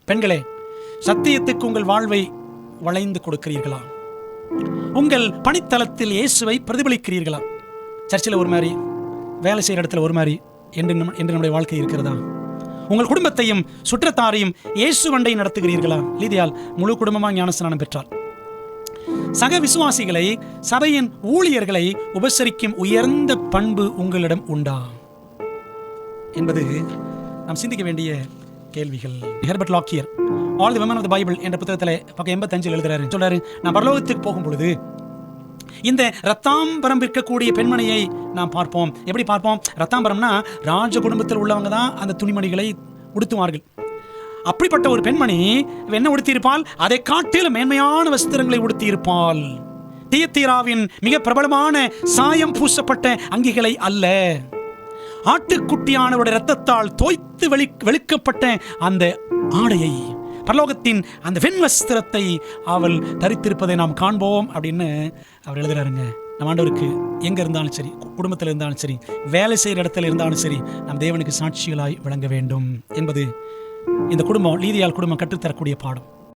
பெண்களே, சத்தியத்துக்கு உங்கள் வாழ்வை வளைந்து கொடுக்கிறீர்களா? உங்கள் பணித்தளத்தில் இயேசுவை பிரதிபலிக்கிறீர்களா? சர்ச்சில் ஒரு மாதிரி, வேலை செய்கிற இடத்துல ஒரு மாதிரி என்று நம்முடைய வாழ்க்கை இருக்கிறதா? உங்கள் குடும்பத்தையும் சுற்றத்தாரையும் இயேசு வண்டை நடத்துகிறீர்களா? லீதியால் முழு குடும்பமாக ஞானஸ்நானம் பெற்றார். சக விசுவாசிகளை, சபையின் ஊழியர்களை உபசரிக்கும் உயர்ந்த பண்பு உங்களிடம் உண்டா என்பது நாம் சிந்திக்க வேண்டிய கேள்விகள். Herbert Lockyer all the women of the Bible என்ற புத்தகத்தில் பக்கம் 85 எழுதுறாரு. சொல்றாரு, நான் பரலோகத்துக்கு போகும் பொழுது இந்த ரத்தாம்பரம் விற்கக்கூடிய பெண்மணியை நாம் பார்ப்போம். எப்படி பார்ப்போம்? ரத்தாம்பரம்னா ராஜ குடும்பத்தில் உள்ளவங்க தான் அந்த துணிமணிகளை உடுத்துவார்கள். அப்படிப்பட்ட ஒரு பெண்மணி என்ன உடுத்தியிருப்பால்? அதை காட்டிலும் மேன்மையான வஸ்திரங்களை உடுத்தியிருப்பாள். தியத்தீராவின் மிக பிரபலமான சாயம் பூசப்பட்ட அங்கிகளை அல்ல, ஆட்டுக்குட்டியானவருடைய இரத்தத்தால் தோய்த்து வெளுக்கப்பட்ட அந்த ஆடையை, பரலோகத்தின் அந்த வெண் வஸ்திரத்தை அவள் தரித்திருப்பதை நாம் காண்போம் அப்படின்னு அவர் எழுதுறாருங்க. நம்ம ஆண்டவருக்கு எங்க இருந்தாலும் சரி, குடும்பத்தில் இருந்தாலும் சரி, வேலை செய்கிற இடத்துல இருந்தாலும் சரி, நம் தேவனுக்கு சாட்சிகளாய் விளங்க வேண்டும் என்பது இந்த குடும்பம், லீதியால் குடும்பம் கற்றுத்தரக்கூடிய பாடம்.